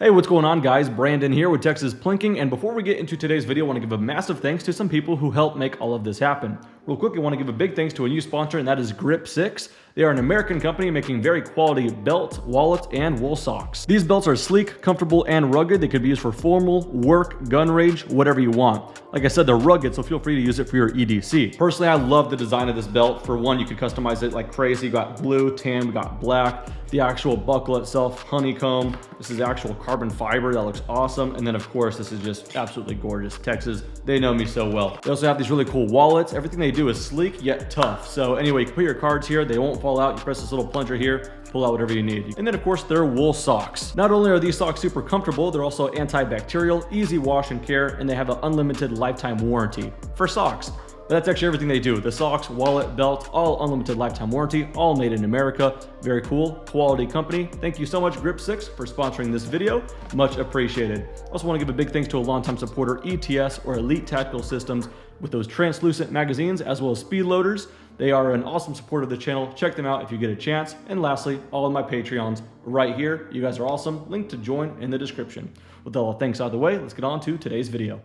Hey, what's going on, guys? Brandon here with Texas Plinking, and before we get into today's video, I want to give a massive thanks to some people who helped make all of this happen. Real quick, I want to give a big thanks to a new sponsor, and that is Grip6. They are an American company making very quality belts, wallets, and wool socks. These belts are sleek, comfortable, and rugged. They could be used for formal, work, gun range, whatever you want. Like I said, they're rugged, so feel free to use it for your EDC. Personally, I love the design of this belt. For one, you could customize it like crazy. You got blue, tan, we got black. The actual buckle itself, honeycomb. This is actual carbon fiber. That looks awesome. And then of course, this is just absolutely gorgeous. Texas, they know me so well. They also have these really cool wallets. Everything they do is sleek yet tough. So anyway, you can put your cards here. They won't fall out. You press this little plunger here, pull out whatever you need. And then of course, they're wool socks. Not only are these socks super comfortable, they're also antibacterial, easy wash and care, and they have an unlimited lifetime warranty for socks. But that's actually everything they do. The socks, wallet, belt, all unlimited lifetime warranty, all made in America. Very cool, quality company. Thank you so much, Grip6, for sponsoring this video. Much appreciated. Also want to give a big thanks to a longtime supporter, ETS, or Elite Tactical Systems, with those translucent magazines, as well as speed loaders. They are an awesome supporter of the channel. Check them out if you get a chance. And lastly, all of my Patreons right here. You guys are awesome. Link to join in the description. With all the thanks out of the way, let's get on to today's video.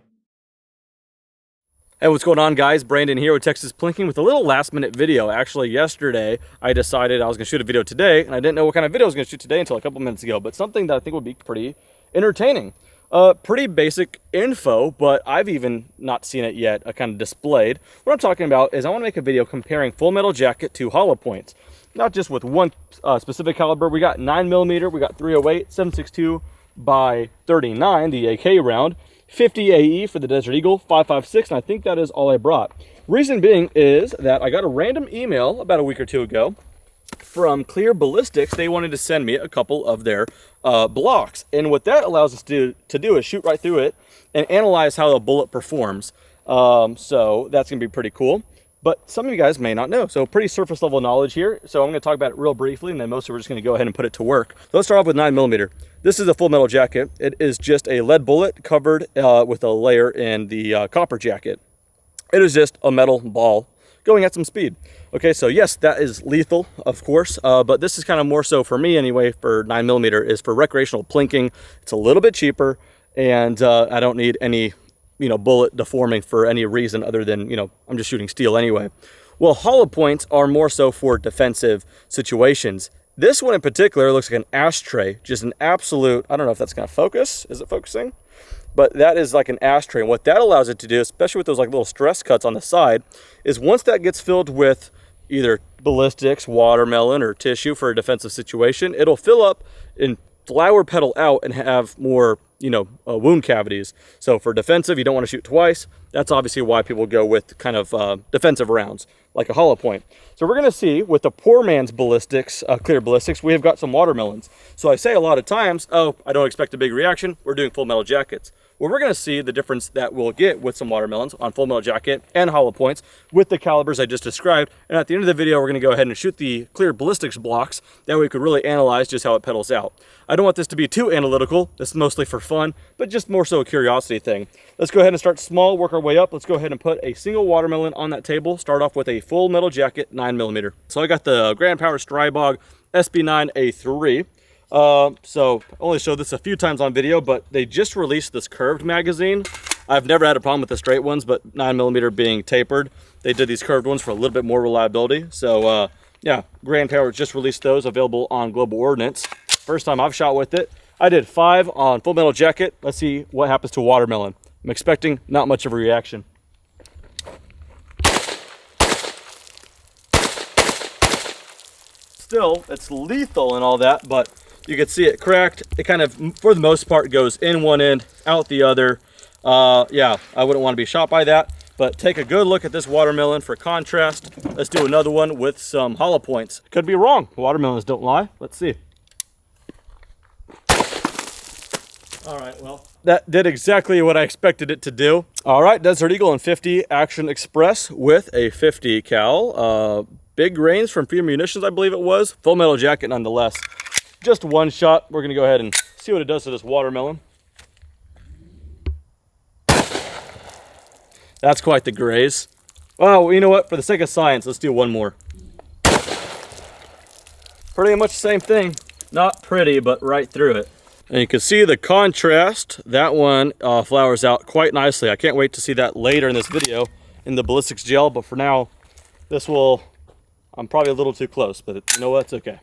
Hey, what's going on, guys? Brandon here with Texas Plinking with a little last minute video. Actually, yesterday I decided I was going to shoot a video today, and I didn't know what kind of video I was going to shoot today until a couple minutes ago, but something that I think would be pretty entertaining. Pretty basic info, but I've even not seen it yet kind of displayed. What I'm talking about is I want to make a video comparing full metal jacket to hollow points. Not just with one specific caliber. We got 9mm, we got 308, 7.62 by 39, the AK round. 50 AE for the Desert Eagle, 5.56, and I think that is all I brought. Reason being is that I got a random email about a week or two ago from Ballistics. They wanted to send me a couple of their blocks, and what that allows us to do is shoot right through it and analyze how the bullet performs. So that's gonna be pretty cool. But some of you guys may not know, so pretty surface level knowledge here. So I'm going to talk about it real briefly, and then most of we're just going to go ahead and put it to work. So let's start off with 9mm. This is a full metal jacket. It is just a lead bullet covered with a layer in the copper jacket. It is just a metal ball going at some speed. Okay, so yes, that is lethal, of course, but this is kind of more so for me anyway, for 9mm, is for recreational plinking. It's a little bit cheaper, and I don't need any bullet deforming for any reason other than, I'm just shooting steel anyway. Well, hollow points are more so for defensive situations. This one in particular looks like an ashtray, just an absolute, I don't know if that's gonna focus. Is it focusing? But that is like an ashtray. And what that allows it to do, especially with those like little stress cuts on the side, is once that gets filled with either ballistics, watermelon, or tissue for a defensive situation, it'll fill up and flower petal out and have more wound cavities. So for defensive, you don't want to shoot twice. That's obviously why people go with kind of defensive rounds, like a hollow point. So we're going to see with the poor man's ballistics, clear ballistics, we have got some watermelons. So I say a lot of times, oh, I don't expect a big reaction. We're doing full metal jackets. Well, we're going to see the difference that we'll get with some watermelons on full metal jacket and hollow points with the calibers I just described. And at the end of the video, we're going to go ahead and shoot the clear ballistics blocks. That way we could really analyze just how it petals out. I don't want this to be too analytical. This is mostly for fun, but just more so a curiosity thing. Let's go ahead and start small, work our way up. Let's go ahead and put a single watermelon on that table. Start off with a full metal jacket, 9mm. So I got the Grand Power Strybog SB9A3. So I only showed this a few times on video, but they just released this curved magazine. I've never had a problem with the straight ones, but 9mm being tapered, they did these curved ones for a little bit more reliability. So yeah, Grand Power just released those, available on Global Ordnance. First time I've shot with it. I did 5 on full metal jacket. Let's see what happens to watermelon. I'm expecting not much of a reaction. Still, it's lethal and all that, but you can see it cracked. It kind of, for the most part, goes in one end, out the other. Yeah, I wouldn't want to be shot by that, but take a good look at this watermelon for contrast. Let's do another one with some hollow points. Could be wrong. Watermelons don't lie. Let's see. All right, well, that did exactly what I expected it to do. All right, Desert Eagle and 50 Action Express with a 50 cal. Big range from Freedom Munitions, I believe it was. Full metal jacket nonetheless. Just one shot. We're gonna go ahead and see what it does to this watermelon. That's quite the graze. Oh, you know what? For the sake of science, let's do one more. Pretty much the same thing. Not pretty, but right through it. And you can see the contrast. That one flowers out quite nicely. I can't wait to see that later in this video in the ballistics gel, but for now, this will, I'm probably a little too close, but you know what, it's okay.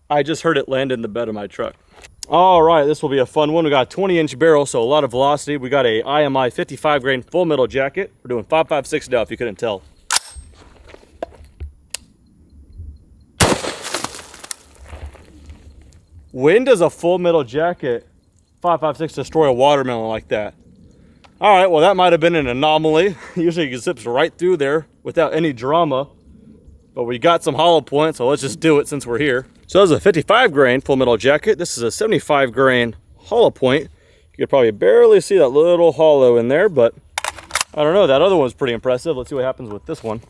I just heard it land in the bed of my truck. All right, this will be a fun one. We got a 20-inch barrel, so a lot of velocity. We got a IMI 55 grain full metal jacket. We're doing 5.56 now, if you couldn't tell. When does a full metal jacket 5.56 destroy a watermelon like that? All right, well, that might have been an anomaly. Usually it zips right through there without any drama. But we got some hollow points, so let's just do it since we're here. So that was a 55 grain full metal jacket. This is a 75 grain hollow point. You could probably barely see that little hollow in there, but I don't know. That other one's pretty impressive. Let's see what happens with this one.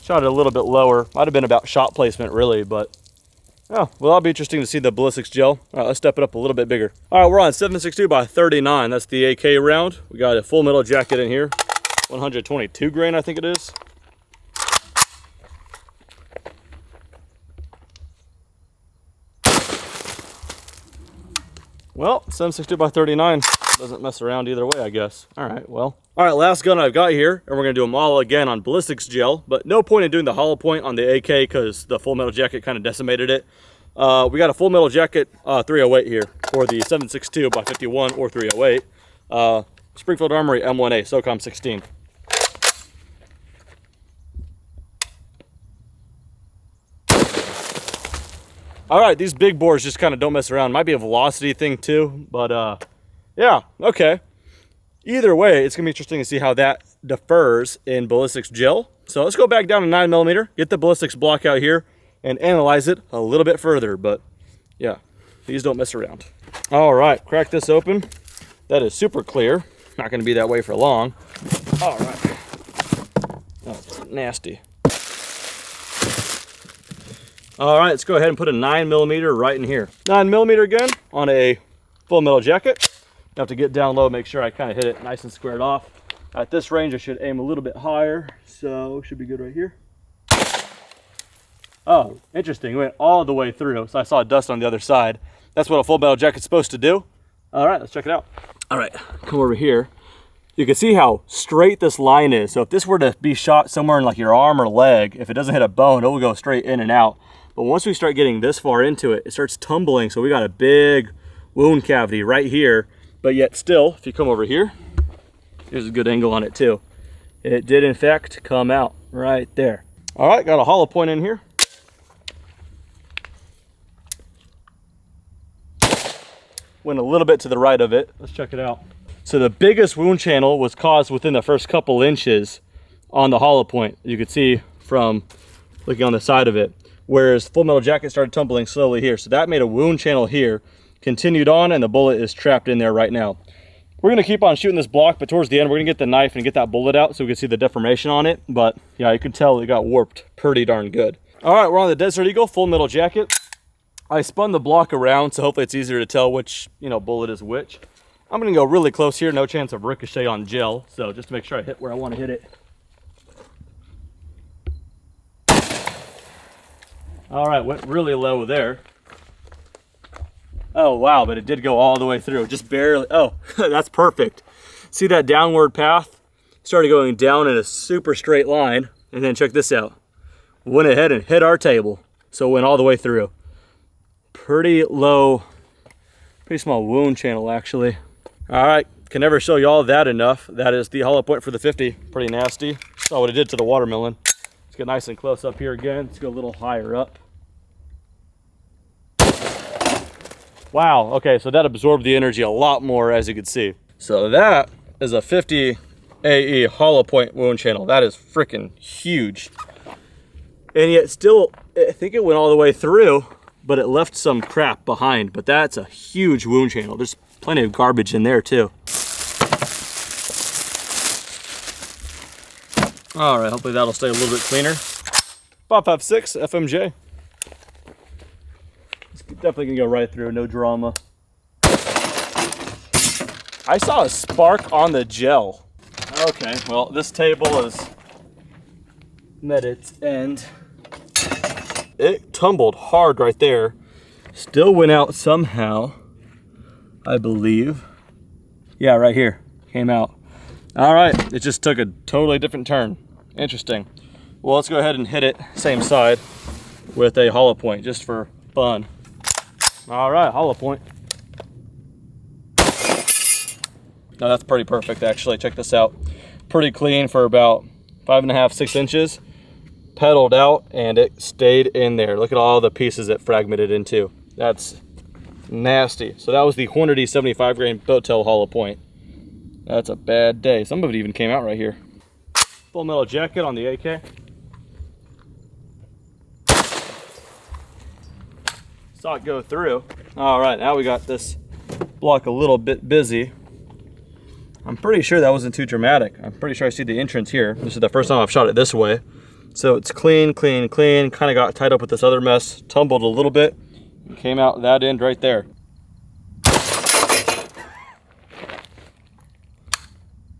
Shot it a little bit lower. Might have been about shot placement, really, but oh, well, that'll be interesting to see the ballistics gel. All right, let's step it up a little bit bigger. All right, we're on 7.62 by 39. That's the AK round. We got a full metal jacket in here. 122 grain, I think it is. Well, 7.62 by 39 doesn't mess around either way, I guess. All right, well. All right, last gun I've got here, and we're gonna do them all again on ballistics gel, but no point in doing the hollow point on the AK because the full metal jacket kind of decimated it. We got a full metal jacket 308 here for the 7.62 by 51 or 308. Springfield Armory M1A SOCOM 16. All right, these big bores just kind of don't mess around. Might be a velocity thing too, but yeah, okay. Either way, it's gonna be interesting to see how that differs in ballistics gel. So let's go back down to 9mm, get the ballistics block out here, and analyze it a little bit further. But yeah, these don't mess around. All right, crack this open. That is super clear. Not gonna be that way for long. All right. Oh, it's nasty. All right, let's go ahead and put a 9mm right in here. 9mm again on a full metal jacket. I have to get down low, make sure I kind of hit it nice and squared off. At this range, I should aim a little bit higher, so should be good right here. Oh, interesting, it went all the way through, so I saw dust on the other side. That's what a full metal jacket's supposed to do. All right, let's check it out. All right, come over here. You can see how straight this line is. So if this were to be shot somewhere in like your arm or leg, if it doesn't hit a bone, it will go straight in and out. But once we start getting this far into it, it starts tumbling. So we got a big wound cavity right here. But yet still, if you come over here, here's a good angle on it too. It did in fact come out right there. All right, got a hollow point in here. Went a little bit to the right of it. Let's check it out. So the biggest wound channel was caused within the first couple inches on the hollow point. You could see from looking on the side of it. Whereas full metal jacket started tumbling slowly here. So that made a wound channel here, continued on, and the bullet is trapped in there right now. We're gonna keep on shooting this block, but towards the end, we're gonna get the knife and get that bullet out so we can see the deformation on it. But yeah, you can tell it got warped pretty darn good. All right, we're on the Desert Eagle, full metal jacket. I spun the block around, so hopefully it's easier to tell which, bullet is which. I'm gonna go really close here, no chance of ricochet on gel. So just to make sure I hit where I wanna hit it. All right, went really low there. Oh, wow, but it did go all the way through, just barely. Oh, that's perfect. See that downward path? Started going down in a super straight line, and then check this out. Went ahead and hit our table, so it went all the way through. Pretty low, pretty small wound channel, actually. All right, can never show you all that enough. That is the hollow point for the 50, pretty nasty. Saw what it did to the watermelon. Let's get nice and close up here again. Let's go a little higher up. Wow, okay, so that absorbed the energy a lot more, as you can see. So that is a 50 AE hollow point wound channel. That is freaking huge. And yet still, I think it went all the way through, but it left some crap behind. But that's a huge wound channel. There's plenty of garbage in there too. All right, hopefully that'll stay a little bit cleaner. 5.56 FMJ. It's definitely gonna go right through, no drama. I saw a spark on the gel. Okay, well, this table is met its end. It tumbled hard right there. Still went out somehow, I believe. Yeah, right here, came out. All right, it just took a totally different turn. Interesting. Well, let's go ahead and hit it same side with a hollow point, just for fun. All right, hollow point. Now that's pretty perfect, actually. Check this out. Pretty clean for about 5.5, 6 inches. Pedaled out and it stayed in there. Look at all the pieces it fragmented into. That's nasty. So that was the Hornady 75 grain Boattail hollow point. That's a bad day. Some of it even came out right here. Full metal jacket on the AK. Saw it go through. All right, now we got this block a little bit busy. I'm pretty sure that wasn't too dramatic. I'm pretty sure I see the entrance here. This is the first time I've shot it this way. So it's clean, clean, clean. Kind of got tied up with this other mess. Tumbled a little bit. And came out that end right there.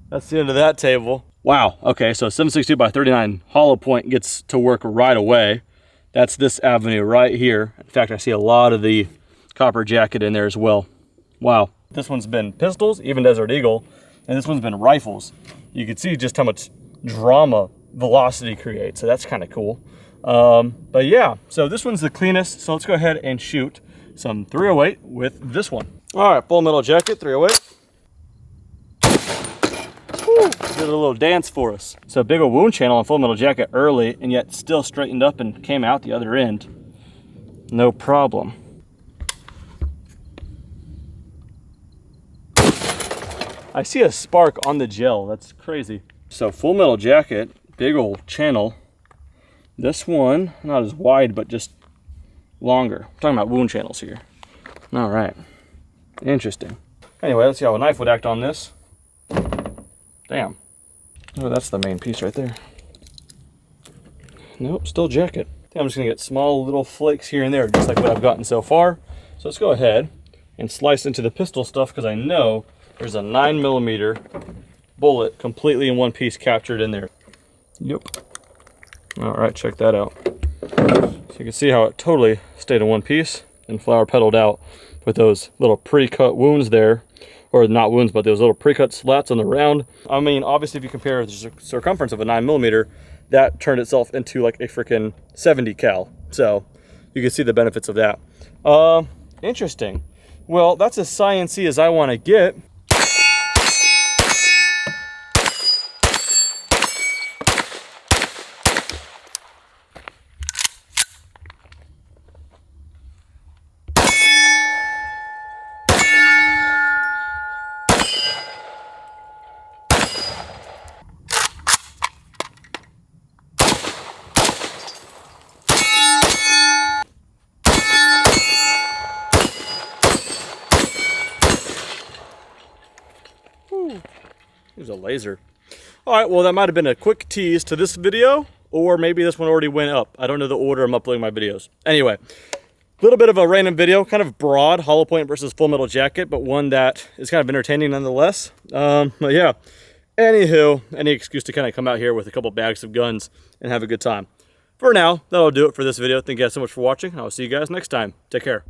That's the end of that table. Wow, okay, so 762 by 39 hollow point gets to work right away. That's this avenue right here. In fact, I see a lot of the copper jacket in there as well. Wow. This one's been pistols, even Desert Eagle, and this one's been rifles. You can see just how much drama velocity creates, so that's kind of cool. But yeah, so this one's the cleanest, so let's go ahead and shoot some 308 with this one. All right, full metal jacket, 308. Woo, did a little dance for us. So big old wound channel on full metal jacket early, and yet still straightened up and came out the other end. No problem. I see a spark on the gel, that's crazy. So full metal jacket, big old channel. This one, not as wide, but just longer. I'm talking about wound channels here. All right, interesting. Anyway, let's see how a knife would act on this. Damn. Oh, that's the main piece right there. Nope, still jacket. I think I'm just gonna get small little flakes here and there, just like what I've gotten so far. So let's go ahead and slice into the pistol stuff, because I know there's a 9mm bullet completely in one piece captured in there. Yep. All right, check that out. So you can see how it totally stayed in one piece and flower pedaled out with those little pre-cut wounds there. Or not wounds, but those little pre-cut slats on the round. I mean, obviously if you compare the circumference of a 9mm, that turned itself into like a freaking 70 cal. So you can see the benefits of that. Interesting. Well, that's as science-y as I want to get. There's a laser. All right, well, that might have been a quick tease to this video, or maybe this one already went up. I don't know the order I'm uploading my videos. Anyway, a little bit of a random video, kind of broad, hollow point versus full metal jacket, but one that is kind of entertaining nonetheless. But yeah, anywho, any excuse to kind of come out here with a couple bags of guns and have a good time. For now, that'll do it for this video. Thank you guys so much for watching, and I'll see you guys next time. Take care.